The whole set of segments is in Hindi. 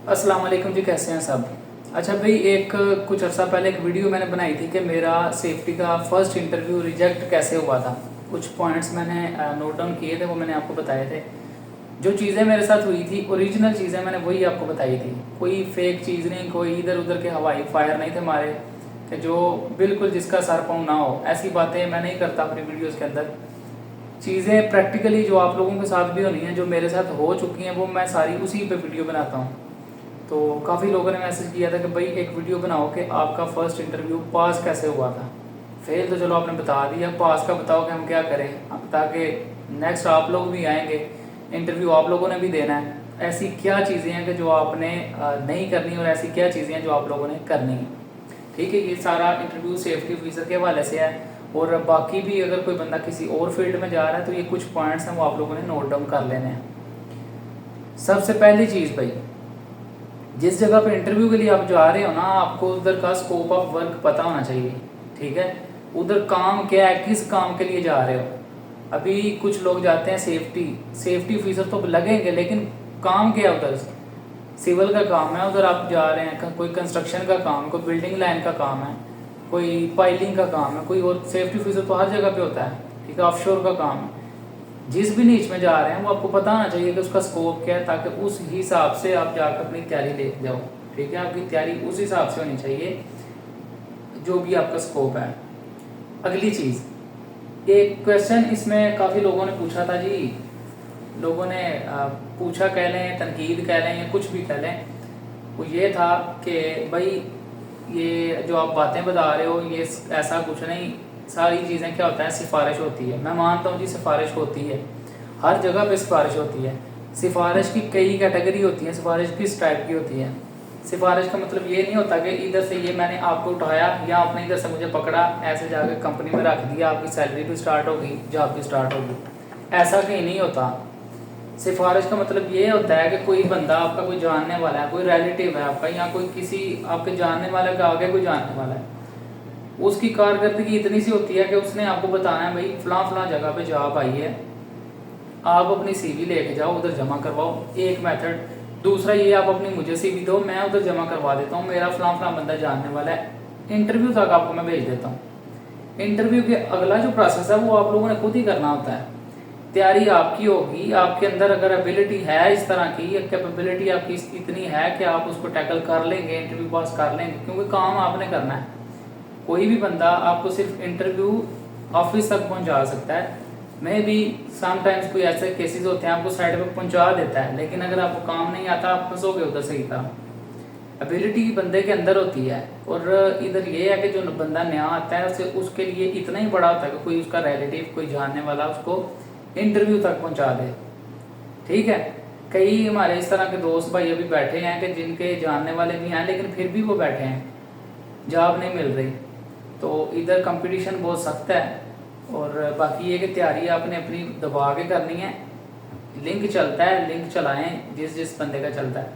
अस्सलाम वालेकुम जी, कैसे हैं सब। अच्छा भाई, एक कुछ अर्सा पहले एक वीडियो मैंने बनाई थी कि मेरा सेफ्टी का फर्स्ट इंटरव्यू रिजेक्ट कैसे हुआ था। कुछ पॉइंट्स मैंने नोट डाउन किए थे, वो मैंने आपको बताए थे। जो चीज़ें मेरे साथ हुई थी, ओरिजिनल चीज़ें मैंने वही आपको बताई थी। कोई फेक चीज़ नहीं, कोई इधर उधर के हवाई फायर नहीं थे मारे कि जो बिल्कुल जिसका सर पाँव ना हो। ऐसी बातें मैं नहीं करता अपनी वीडियोज़ के अंदर। चीज़ें प्रैक्टिकली जो आप लोगों के साथ भी होनी है, जो मेरे साथ हो चुकी हैं, वो मैं सारी उसी पे वीडियो बनाता हूँ। तो काफ़ी लोगों ने मैसेज किया था कि भाई एक वीडियो बनाओ कि आपका फर्स्ट इंटरव्यू पास कैसे हुआ था। फेल तो चलो आपने बता दिया, पास का बताओ कि हम क्या करें, अब ताकि नेक्स्ट आप लोग भी आएंगे, इंटरव्यू आप लोगों ने भी देना है। ऐसी क्या चीज़ें हैं कि जो आपने नहीं करनी, और ऐसी क्या चीज़ें हैं जो आप लोगों ने करनी है। ठीक है, ये सारा इंटरव्यू सेफ्टी ऑफिसर के हवाले से है। और बाकी भी अगर कोई बंदा किसी और फील्ड में जा रहा है तो ये कुछ पॉइंट्स हैं, वो आप लोगों ने नोट डाउन कर लेने हैं। सबसे पहली चीज़ भाई, जिस जगह पे इंटरव्यू के लिए आप जा रहे हो ना, आपको उधर का स्कोप ऑफ वर्क पता होना चाहिए। ठीक है, उधर काम क्या है, किस काम के लिए जा रहे हो। अभी कुछ लोग जाते हैं सेफ्टी ऑफिसर तो लगेंगे, लेकिन काम क्या है उधर। सिविल का काम है उधर आप जा रहे हैं, कोई कंस्ट्रक्शन का काम, कोई बिल्डिंग लाइन का काम है, कोई पाइलिंग का काम है, कोई और। सेफ्टी ऑफिसर तो हर जगह पे होता है। ठीक है, ऑफशोर का काम है। जिस भी नीच में जा रहे हैं वो आपको पता होना चाहिए कि उसका स्कोप क्या है, ताकि उस हिसाब से आप जाकर अपनी तैयारी लेके जाओ। ठीक है, आपकी तैयारी उस हिसाब से होनी चाहिए जो भी आपका स्कोप है। अगली चीज़, एक क्वेश्चन इसमें काफ़ी लोगों ने पूछा था जी। लोगों ने पूछा कह लें, तनकीद कह लें, या कुछ भी कह लें, वो ये था कि भाई ये जो आप बातें बता रहे हो, ये ऐसा कुछ नहीं। सारी चीज़ें क्या होता है, सिफारिश होती है। मैं मानता हूँ जी, सिफारिश होती है, हर जगह पे सिफारिश होती है। सिफारिश की कई कैटेगरी होती है, सिफारिश किस टाइप की होती है। सिफारिश का मतलब ये नहीं होता कि इधर से ये मैंने आपको उठाया या आपने इधर से मुझे पकड़ा, ऐसे जाकर कंपनी में रख दिया, आपकी सैलरी भी स्टार्ट होगी, जॉब भी स्टार्ट होगी। ऐसा कहीं नहीं होता। सिफारिश का मतलब ये होता है कि कोई बंदा आपका, कोई जानने वाला है, कोई रिलेटिव है आपका, या कोई किसी आपके जानने वाले का आगे कोई जानने वाला है, उसकी कारकर्दगी इतनी सी होती है कि उसने आपको बताना है भाई फलां फलां जगह पे जॉब आई है, आप अपनी सीवी लेके जाओ, उधर जमा करवाओ। एक मेथड। दूसरा ये, आप अपनी मुझे सीवी दो, मैं उधर जमा करवा देता हूँ, मेरा फलां फलां बंदा जानने वाला है, इंटरव्यू तक आपको मैं भेज देता हूँ। इंटरव्यू के अगला जो प्रोसेस है वो आप लोगों ने खुद ही करना होता है। तैयारी आपकी होगी, आपके अंदर अगर एबिलिटी है इस तरह की, कैपेबिलिटी आपकी इतनी है कि आप उसको टैकल कर लेंगे, इंटरव्यू पास कर लेंगे, क्योंकि काम आपने करना है। कोई भी बंदा आपको सिर्फ इंटरव्यू ऑफिस तक पहुंचा सकता है। मे भी समटाइम्स कोई ऐसे केसेस होते हैं आपको साइड पे पहुंचा देता है, लेकिन अगर आपको काम नहीं आता, आप फंसोगे उधर सही था। एबिलिटी बंदे के अंदर होती है। और इधर ये है कि जो बंदा नया आता है उसे, उसके लिए इतना ही बड़ा होता है कि कोई उसका रिलेटिव, कोई जानने वाला उसको इंटरव्यू तक पहुंचा दे। ठीक है, कई हमारे इस तरह के दोस्त भाई अभी बैठे हैं कि जिनके जानने वाले भी हैं, लेकिन फिर भी वो बैठे हैं, जॉब नहीं मिल रही। तो इधर कंपटीशन बहुत सख्त है। और बाकी ये कि तैयारी आपने अपनी दबा के करनी है। लिंक चलता है, लिंक चलाएं जिस जिस बंदे का चलता है।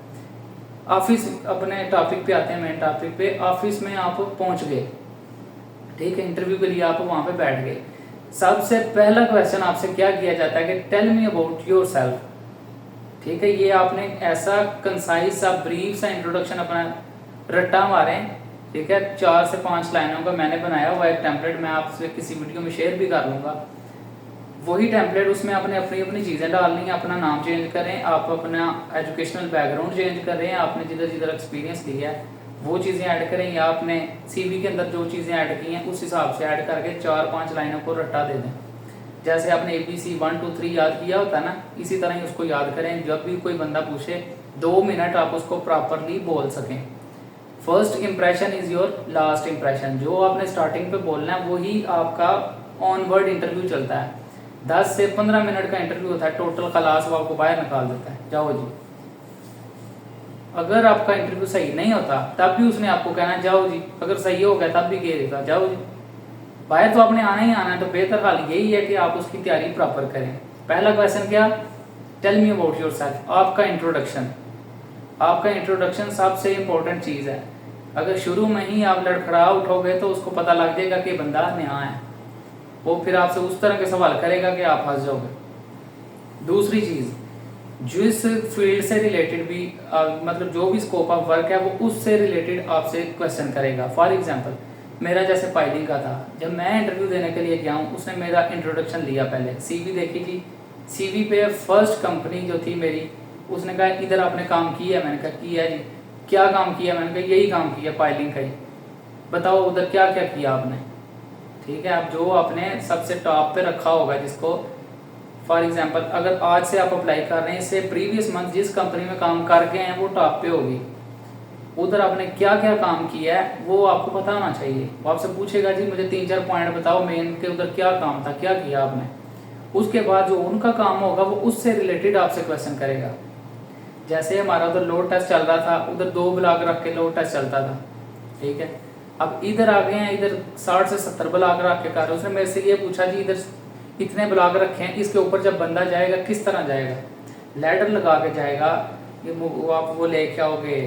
ऑफिस, अपने टॉपिक पे आते हैं, मेन टॉपिक पे। ऑफिस में आप पहुंच गए, ठीक है, इंटरव्यू के लिए आप वहां पे बैठ गए। सबसे पहला क्वेश्चन आपसे क्या किया जाता है कि tell me about yourself. ठीक है, ये आपने ऐसा कंसाइज सा, ब्रीफ सा इंट्रोडक्शन अपना रट्टा मारें। ठीक है, 4 से 5 लाइनों का मैंने बनाया हुआ एक टेम्पलेट, मैं आपसे किसी वीडियो में शेयर भी कर लूंगा। वही टेम्पलेट, उसमें आपने अपनी अपनी चीज़ें डालनी है। अपना नाम चेंज करें, आप अपना एजुकेशनल बैकग्राउंड चेंज करें, आपने जिधर जिधर एक्सपीरियंस लिया है वो चीज़ें ऐड करें, या आपने सीवी के अंदर जो चीज़ें ऐड की हैं उस हिसाब से ऐड करके 4-5 लाइनों को रट्टा दे दें। जैसे आपने ABC 1 2 3 याद किया होता है ना, इसी तरह ही उसको याद करें। जब भी कोई बंदा पूछे, 2 मिनट आप उसको प्रॉपरली बोल सकें। First impression is your last impression. जो आपने स्टार्टिंग पे बोलना है वही आपका ऑनवर्ड इंटरव्यू चलता है। 10 से 15 मिनट का इंटरव्यू होता है टोटल, क्लास वो आपको बाहर निकाल देता है, जाओ जी। अगर आपका इंटरव्यू सही नहीं होता तब भी उसने आपको कहना जाओ जी, अगर सही हो गया तब भी कह देगा जाओ जी। बाहर तो आपने आना ही आना है। तो बेहतर हाल यही है कि आप उसकी तैयारी प्रॉपर करें। पहला क्वेश्चन क्या, tell me about yourself. आपका इंट्रोडक्शन, आपका इंट्रोडक्शन सबसे इंपॉर्टेंट चीज़ है। अगर शुरू में ही आप लड़खड़ा उठोगे तो उसको पता लग जाएगा कि बंदा नया है, वो फिर आपसे उस तरह के सवाल करेगा कि आप फंस जाओगे। दूसरी चीज़, जिस फील्ड से रिलेटेड भी मतलब जो भी स्कोप ऑफ वर्क है वो उससे रिलेटेड आपसे क्वेश्चन करेगा। फॉर एग्जांपल मेरा जैसे पाइलिंग का था, जब मैं इंटरव्यू देने के लिए गया हूँ उसने मेरा इंट्रोडक्शन लिया, पहले सीवी देखी थी, सीवी पे फर्स्ट कंपनी जो थी मेरी, उसने कहा इधर आपने काम किया है, मैंने कहा किया जी। क्या काम किया, मैंने कहा यही काम किया पाइलिंग का ही, बताओ उधर क्या क्या किया आपने। ठीक है, अब जो आपने सबसे टॉप पे रखा होगा जिसको, फॉर एग्जांपल अगर आज से आप अप्लाई कर रहे हैं, इससे प्रीवियस मंथ जिस कंपनी में काम करके हैं वो टॉप पे होगी, उधर आपने क्या क्या काम किया है वो आपको पता होना चाहिए। वो आपसे पूछेगा जी मुझे 3-4 पॉइंट बताओ मेन के, उधर क्या काम था, क्या किया आपने। उसके बाद जो उनका काम होगा वो उससे रिलेटेड आपसे क्वेश्चन करेगा। जैसे हमारा उधर लोड टेस्ट चल रहा था, उधर 2 ब्लॉक रख के लोड टेस्ट चलता था। ठीक है, अब इधर आ गए हैं, इधर 60 से 70 ब्लॉक रख के कर रहे। उसने मेरे से ये पूछा जी इधर इतने ब्लॉक रखे हैं, इसके ऊपर जब बंदा जाएगा किस तरह जाएगा, लैडर लगा के जाएगा, ये आप वो लेके आओगे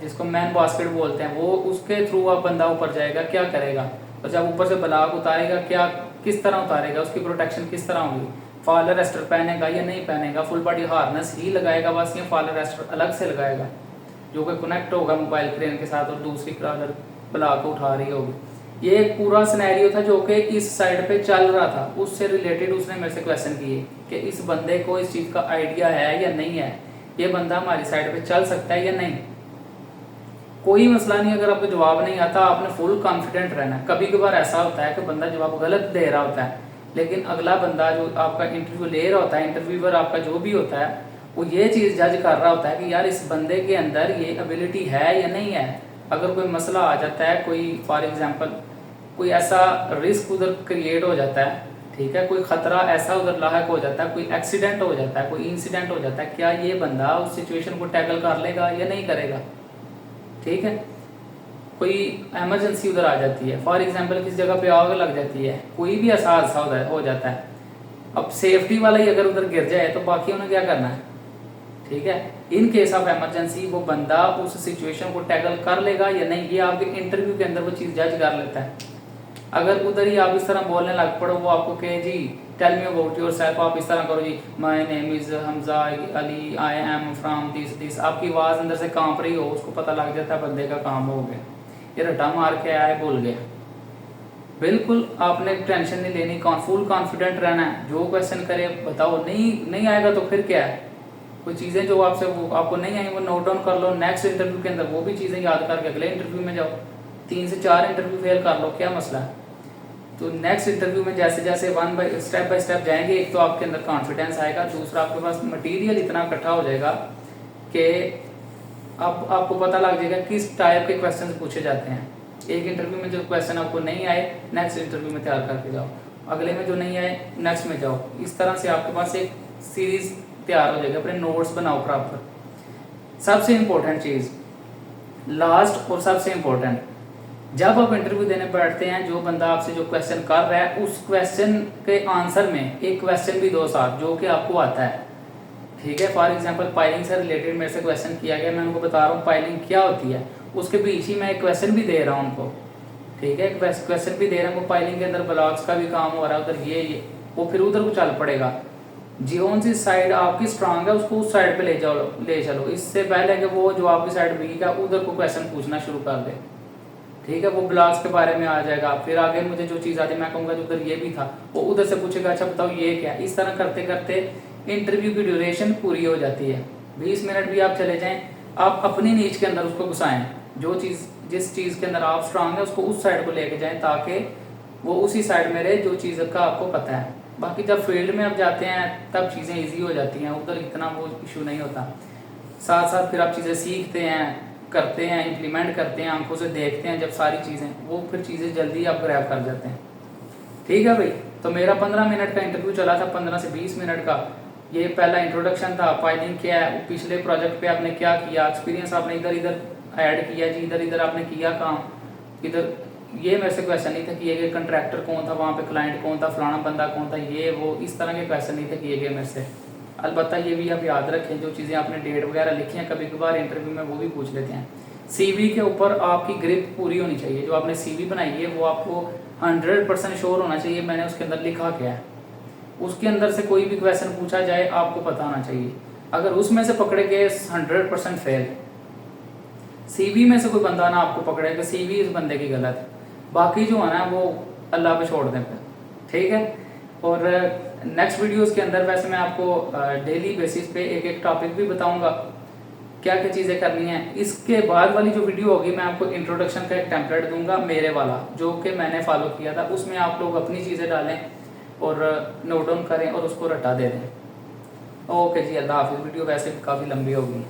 जिसको मैन बास्केट बोलते हैं, वो उसके थ्रू आप बंदा ऊपर जाएगा, क्या करेगा, और जब ऊपर से ब्लॉक उतारेगा क्या किस तरह उतारेगा, उसकी प्रोटेक्शन किस तरह होगी, फॉल अरेस्टर पहनेगा या नहीं पहनेगा, फुल बॉडी हार्नेस ही लगाएगा बस, या फॉल अरेस्टर अलग से लगाएगा जो कि कनेक्ट होगा मोबाइल क्रेन के साथ और दूसरी क्रॉलर ब्लॉक उठा रही होगी। ये एक पूरा सिनेरियो था जो कि इस साइड पे चल रहा था, उससे रिलेटेड उसने मेरे से क्वेश्चन किए कि इस बंदे को इस चीज़ का आइडिया है या नहीं है, ये बंदा हमारी साइड पे चल सकता है या नहीं। कोई मसला नहीं, अगर आपको जवाब नहीं आता आपने फुल कॉन्फिडेंट रहना है। कभी कभार ऐसा होता है कि बंदा जवाब गलत दे रहा होता है, लेकिन अगला बंदा जो आपका इंटरव्यू ले रहा होता है, इंटरव्यूअर आपका जो भी होता है, वो ये चीज़ जज कर रहा होता है कि यार इस बंदे के अंदर ये एबिलिटी है या नहीं है। अगर कोई मसला आ जाता है, कोई फॉर एग्जाम्पल कोई ऐसा रिस्क उधर क्रिएट हो जाता है, ठीक है, कोई खतरा ऐसा उधर लायक हो जाता है, कोई एक्सीडेंट हो जाता है, कोई इंसिडेंट हो जाता है, क्या ये बंदा उस सिचुएशन को टैकल कर लेगा या नहीं करेगा। ठीक है, कोई इमरजेंसी उधर आ जाती है, फॉर एग्जांपल किस जगह पे आग लग जाती है, कोई भी ऐसा हादसा हो जाता है, अब सेफ्टी वाला ही अगर उधर गिर जाए तो बाकी उन्हें क्या करना है। ठीक है, इन केस ऑफ इमरजेंसी वो बंदा उस सिचुएशन को टैकल कर लेगा या नहीं, ये आपके इंटरव्यू के अंदर वो चीज़ जज कर लेता है। अगर उधर ही आप इस तरह बोलने लग पड़ो, वो आपको कहे जी टेल मी अबाउट योरसेल्फ, आप इस तरह करो जी my name is Hamza Ali, I am from this, आपकी आवाज़ अंदर से कांप रही हो, उसको पता लग जाता है बंदे का काम हो गया, ये रटा मार के आया है, भूल गया। बिल्कुल आपने टेंशन नहीं लेनी, फुल कॉन्फिडेंट रहना है। जो क्वेश्चन करे बताओ, नहीं आएगा तो फिर क्या है, कोई चीज़ें जो आपसे वो आपको नहीं आई वो नोट डाउन कर लो, नेक्स्ट इंटरव्यू के अंदर वो भी चीज़ें याद करके अगले इंटरव्यू में जाओ। 3 से 4 इंटरव्यू फेल कर लो, क्या मसला है। तो नेक्स्ट इंटरव्यू में जैसे जैसे स्टेप बाय स्टेप जाएंगे, एक तो आपके अंदर कॉन्फिडेंस आएगा, दूसरा आपके पास मटेरियल इतना इकट्ठा हो जाएगा कि अब आपको पता लग जाएगा किस टाइप के क्वेश्चन पूछे जाते हैं। एक इंटरव्यू में जो क्वेश्चन आपको नहीं आए नेक्स्ट इंटरव्यू में तैयार करके जाओ, अगले में जो नहीं आए नेक्स्ट में जाओ। इस तरह से आपके पास एक सीरीज तैयार हो जाएगी, अपने नोट्स बनाओ प्रॉपर। सबसे इम्पोर्टेंट चीज़ लास्ट और सबसे इम्पोर्टेंट, जब आप इंटरव्यू देने बैठते हैं, जो बंदा आपसे जो क्वेश्चन कर रहा है उस क्वेश्चन के आंसर में एक क्वेश्चन भी दो साथ जो कि आपको आता है। ठीक है, फॉर एग्जांपल पाइलिंग से रिलेटेड मेरे से क्वेश्चन किया गया, मैं उनको बता रहा हूँ पाइलिंग क्या होती है, उसके बीच ही मैं एक क्वेश्चन भी दे रहा हूँ उनको। ठीक है, क्वेश्चन भी दे रहा हूँ, पाइलिंग के अंदर ब्लॉक्स का भी काम हो रहा है, उधर ये वो फिर उधर को चल पड़ेगा। कौन सी साइड आपकी स्ट्रांग है उसको उस साइड पे ले चलो, इससे पहले कि वो जो आपकी साइड वीक है उधर को क्वेश्चन पूछना शुरू कर दे। ठीक है, वो ब्लॉक्स के बारे में आ जाएगा, फिर आगे मुझे जो चीज़ आती है मैं कहूँगा जो उधर ये भी था, वो उधर से पूछेगा अच्छा बताओ ये क्या। इस तरह करते करते इंटरव्यू की ड्यूरेशन पूरी हो जाती है। 20 मिनट भी आप चले जाएं, आप अपनी नीच के अंदर उसको घुसाएं, जो चीज़ जिस चीज़ के अंदर आप स्ट्रांग है उसको उस साइड को लेके जाएं ताकि वो उसी साइड में रहे जो चीज़ का आपको पता है। बाकी जब फील्ड में आप जाते हैं तब चीज़ें ईजी हो जाती हैं, उधर इतना वो इशू नहीं होता। साथ साथ फिर आप चीज़ें सीखते हैं, करते हैं, इम्प्लीमेंट करते हैं, आंखों से देखते हैं, जब सारी चीज़ें वो फिर चीज़ें जल्दी आप ग्रैब कर जाते हैं। ठीक है भाई, तो मेरा 15 मिनट का इंटरव्यू चला था, 15 से 20 मिनट का। ये पहला इंट्रोडक्शन था, पाइलिंग क्या है, पिछले प्रोजेक्ट पे आपने क्या किया, एक्सपीरियंस आपने इधर इधर ऐड किया जी, इधर इधर आपने किया काम, इधर ये मेरे से क्वेश्चन नहीं था किए गए, कंट्रैक्टर कौन था, वहाँ पे क्लाइंट कौन था, फलाना बंदा कौन था, ये वो इस तरह के क्वेश्चन नहीं थे किए गए मेरे से। अलबत्ता ये भी आप याद रखें, जो चीज़ें आपने डेट वगैरह लिखी हैं कभी कभार इंटरव्यू में वो भी पूछ लेते हैं। सीवी के ऊपर आपकी ग्रिप पूरी होनी चाहिए, जो आपने सीवी बनाई है वो आपको 100% श्योर होना चाहिए मैंने उसके अंदर लिखा क्या है, उसके अंदर से कोई भी क्वेश्चन पूछा जाए आपको पता होना चाहिए। अगर उसमें से पकड़े गए 100% फेल, सीवी में से कोई बंदा ना आपको पकड़े कि सीवी इस बंदे की गलत है, बाकी जो है ना वो अल्लाह पे छोड़ दें फिर, ठीक है। और नेक्स्ट वीडियोस के अंदर वैसे मैं आपको डेली बेसिस पे एक एक टॉपिक भी बताऊंगा क्या क्या चीज़ें करनी है। इसके बाद वाली जो वीडियो होगी मैं आपको इंट्रोडक्शन का एक टेम्पलेट दूंगा मेरे वाला, जो कि मैंने फॉलो किया था। उसमें आप लोग अपनी चीज़ें डालें और नोट डाउन करें और उसको रटा दे दें। ओके जी, अल्लाह हाफिज़। वीडियो वैसे भी काफ़ी लंबी होगी।